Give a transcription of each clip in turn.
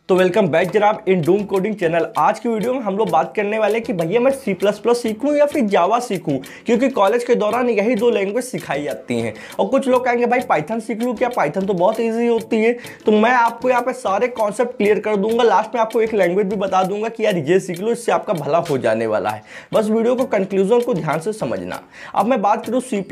तो welcome back जनाब इन Doom coding channel. आज की वीडियो में हम लोग बात करने वाले कि भैया मैं C++ सीखूं या फिर जावा सीखूं, क्योंकि कॉलेज के दौरान यही दो लैंग्वेज सिखाई जाती हैं। और कुछ लोग कहेंगे भाई पाइथन सीख लूं क्या, पाइथन तो बहुत ईजी होती है। तो मैं आपको यहाँ पे सारे कॉन्सेप्ट क्लियर कर दूंगा। लास्ट में आपको एक लैंग्वेज भी बता दूंगा कि यार ये सीख लो, इससे आपका भला हो जाने वाला है। बस वीडियो को कंक्लूजन को ध्यान से समझना। अब मैं बात करूँ C++,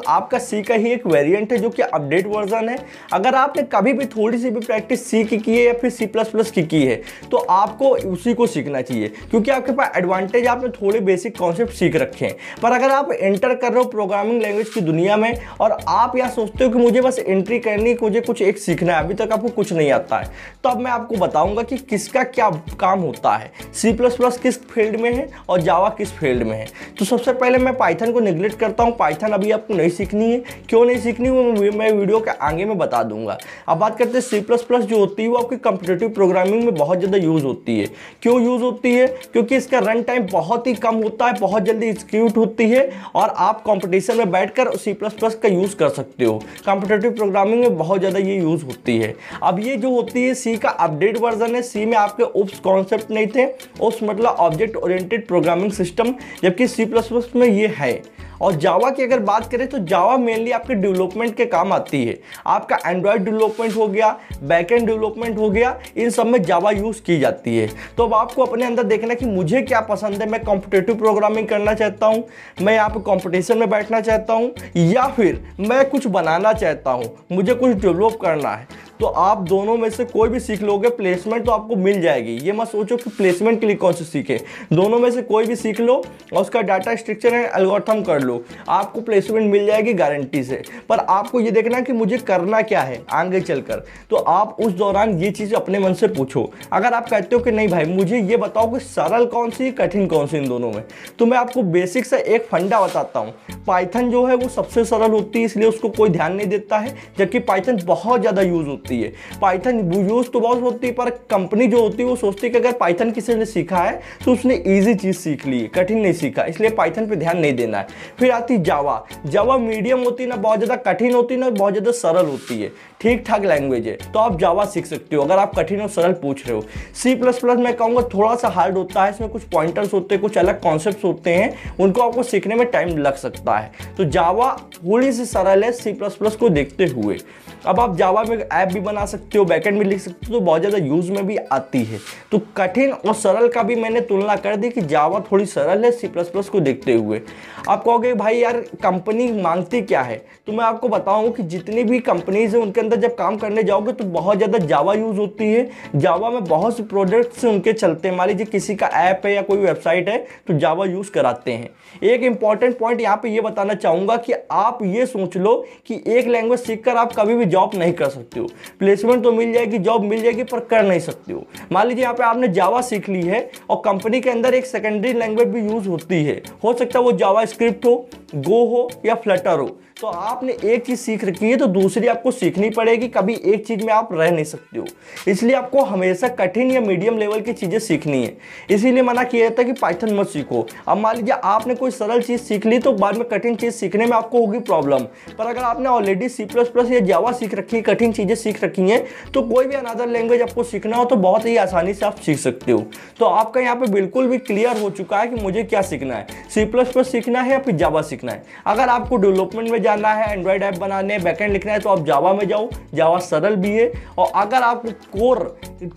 आपका सी का ही एक वेरियंट है जो कि अपडेट वर्जन है। अगर आपने कभी भी थोड़ी सी भी प्रैक्टिस सी की है या फिर C++ की है तो आपको उसी को सीखना चाहिए, क्योंकि आपके पास एडवांटेज, आपने थोड़े बेसिक कॉन्सेप्ट सीख रखे हैं। पर अगर आप एंटर कर रहे हो प्रोग्रामिंग लैंग्वेज की दुनिया में और आप यहाँ सोचते हो कि मुझे बस एंट्री करनी है, मुझे कुछ एक सीखना है, अभी तक आपको कुछ नहीं आता है, तो अब मैं आपको बताऊंगा कि किसका क्या काम होता है, C++ किस फील्ड में है और जावा किस फील्ड में है। तो सबसे पहले मैं पाइथन को निगलेक्ट करता हूँ। पाइथन अभी आपको नहीं सीखनी है। क्यों नहीं सीखनी वो मैं वीडियो के आगे में बता दूंगा। अब बात करते हैं C++ जो होती है वो आपकी कॉम्पिटिटिव प्रोग्रामिंग में बहुत ज़्यादा यूज़ होती है। क्यों यूज़ होती है? क्योंकि इसका रन टाइम बहुत ही कम होता है, बहुत जल्दी एग्जीक्यूट होती है और आप कंपटीशन में बैठकर C++ का यूज़ कर सकते हो। कॉम्पिटिटिव प्रोग्रामिंग में बहुत ज़्यादा ये यूज़ होती है। अब ये जो होती है सी का अपडेट वर्जन है। सी में आपके ओप्स कॉन्सेप्ट नहीं थे। ओप्स मतलब ऑब्जेक्ट ओरिएंटेड प्रोग्रामिंग सिस्टम, जबकि C++ में ये है। और जावा की अगर बात करें तो जावा मेनली आपके डेवलपमेंट के काम आती है। आपका एंड्रॉयड डेवलपमेंट हो गया, बैकएंड डेवलपमेंट हो गया, इन सब में जावा यूज़ की जाती है। तो अब आपको अपने अंदर देखना कि मुझे क्या पसंद है। मैं कॉम्पिटिटिव प्रोग्रामिंग करना चाहता हूँ, मैं यहाँ पे कॉम्पिटिशन में बैठना चाहता हूँ, या फिर मैं कुछ बनाना चाहता हूँ, मुझे कुछ डेवलप करना है। तो आप दोनों में से कोई भी सीख लोगे, प्लेसमेंट तो आपको मिल जाएगी। ये मत सोचो कि प्लेसमेंट के लिए कौन सी सीखे, दोनों में से कोई भी सीख लो और उसका डाटा स्ट्रक्चर एंड एल्गोरिथम कर लो, आपको प्लेसमेंट मिल जाएगी गारंटी से। पर आपको ये देखना कि मुझे करना क्या है आगे चलकर। तो आप उस दौरान ये चीज़ अपने मन से पूछो। अगर आप कहते हो कि नहीं भाई मुझे ये बताओ कि सरल कौन सी कठिन कौन सी इन दोनों में, तो मैं आपको बेसिक से एक फंडा बताता हूँ। पाइथन जो है वो सबसे सरल होती है, इसलिए उसको कोई ध्यान नहीं देता है, जबकि पाइथन बहुत ज़्यादा यूज़ होती है। पाइथन यूज़ तो बहुत होती है, पर कंपनी जो होती है वो सोचती है कि अगर पाइथन किसी ने सीखा है तो उसने ईजी चीज़ सीख ली है, कठिन नहीं सीखा, इसलिए पाइथन पे ध्यान नहीं देना है। फिर आती जावा। जावा मीडियम होती है, ना बहुत ज़्यादा कठिन होती है ना बहुत ज़्यादा सरल होती है, ठीक ठाक लैंग्वेज है, तो आप जावा सीख सकते हो अगर आप कठिन और सरल पूछ रहे हो। C++ मैं कहूँगा थोड़ा सा हार्ड होता है, इसमें कुछ पॉइंटर्स होते हैं, कुछ अलग कॉन्सेप्ट्स होते हैं, उनको आपको सीखने में टाइम लग सकता है। तो जावा थोड़ी सी सरल है C++ को देखते हुए। अब आप जावा में ऐप भी बना सकते हो, बैकएंड भी लिख सकते हो, तो बहुत ज़्यादा यूज़ में भी आती है। तो कठिन और सरल का भी मैंने तुलना कर दी कि जावा थोड़ी सरल है C++ को देखते हुए। आप कहोगे भाई यार कंपनी मांगती क्या है, तो मैं आपको बताऊं कि जितनी भी कंपनीज हैं उनके अंदर जब काम करने जाओगे तो बहुत ज़्यादा जावा यूज़ होती है। जावा में बहुत से प्रोडक्ट्स उनके चलते हैं। मान लीजिए किसी का ऐप है या कोई वेबसाइट है तो जावा यूज़ कराते हैं। एक इंपॉर्टेंट पॉइंट यहाँ पे ये बताना चाहूँगा कि आप ये सोच लो कि एक लैंग्वेज सीखकर आप कभी भी जॉब नहीं कर सकते हो। प्लेसमेंट तो मिल जाएगी, जॉब मिल जाएगी, पर कर नहीं सकते हो। मान लीजिए यहाँ पे आपने जावा सीख ली है और कंपनी के अंदर एक सेकेंडरी लैंग्वेज भी यूज़ होती है, हो सकता है वो जावा स्क्रिप्ट हो, गो हो या फ्लटर हो। तो आपने एक चीज़ सीख रखी है तो दूसरी आपको सीखनी पड़ेगी, कभी एक चीज़ में आप रह नहीं सकते हो। इसलिए आपको हमेशा कठिन या मीडियम लेवल की चीज़ें सीखनी है। इसीलिए मना किया जाता है कि पाइथन मत सीखो। अब मान लीजिए आपने कोई सरल चीज़ सीख ली तो बाद में कठिन चीज़ सीखने में आपको होगी प्रॉब्लम। पर अगर आपने ऑलरेडी C++ या जावा सीख रखी है, कठिन चीज़ें सीख रखी हैं, तो कोई भी अनदर लैंग्वेज आपको सीखना हो तो बहुत ही आसानी से आप सीख सकते हो। तो आपका यहाँ पर बिल्कुल भी क्लियर हो चुका है कि मुझे क्या सीखना है, C++ सीखना है या फिर जावा सीखना है। अगर आपको डेवलपमेंट में जाना है, एंड्रॉयड ऐप बनाने, बैकएंड लिखना है, तो आप जावा में जाओ, जावा सरल भी है। और अगर आपको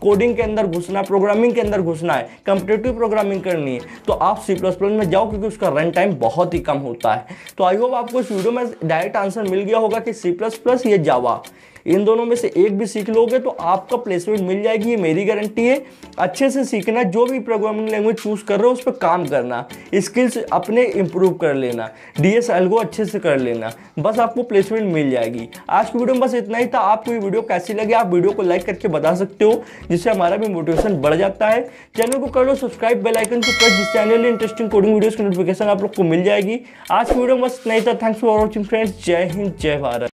कोडिंग के अंदर घुसना, प्रोग्रामिंग के अंदर घुसना है, कॉम्पिटिटिव प्रोग्रामिंग करनी है, तो आप C++ में जाओ, क्योंकि उसका रन टाइम बहुत ही कम होता है। तो आई होप आपको इस वीडियो में डायरेक्ट आंसर मिल गया होगा कि C++ या जावा, इन दोनों में से एक भी सीख लोगे तो आपका प्लेसमेंट मिल जाएगी, ये मेरी गारंटी है। अच्छे से सीखना, जो भी प्रोग्रामिंग लैंग्वेज चूज कर रहे हो उस पर काम करना, स्किल्स अपने इंप्रूव कर लेना, DS एल्गो अच्छे से कर लेना, बस आपको प्लेसमेंट मिल जाएगी। आज की वीडियो में बस इतना ही था। आपको ये वीडियो कैसी लगी आप वीडियो को लाइक करके बता सकते हो, जिससे हमारा भी मोटिवेशन बढ़ जाता है। चैनल को कर लो सब्सक्राइब, बेल आइकन को प्रेस, जिस चैनल में इंटरेस्टिंग कोडिंग वीडियोस की नोटिफिकेशन आप लोग को मिल जाएगी। आज की वीडियो में बस इतना ही था। Thanks for watching friends. जय हिंद, जय भारत।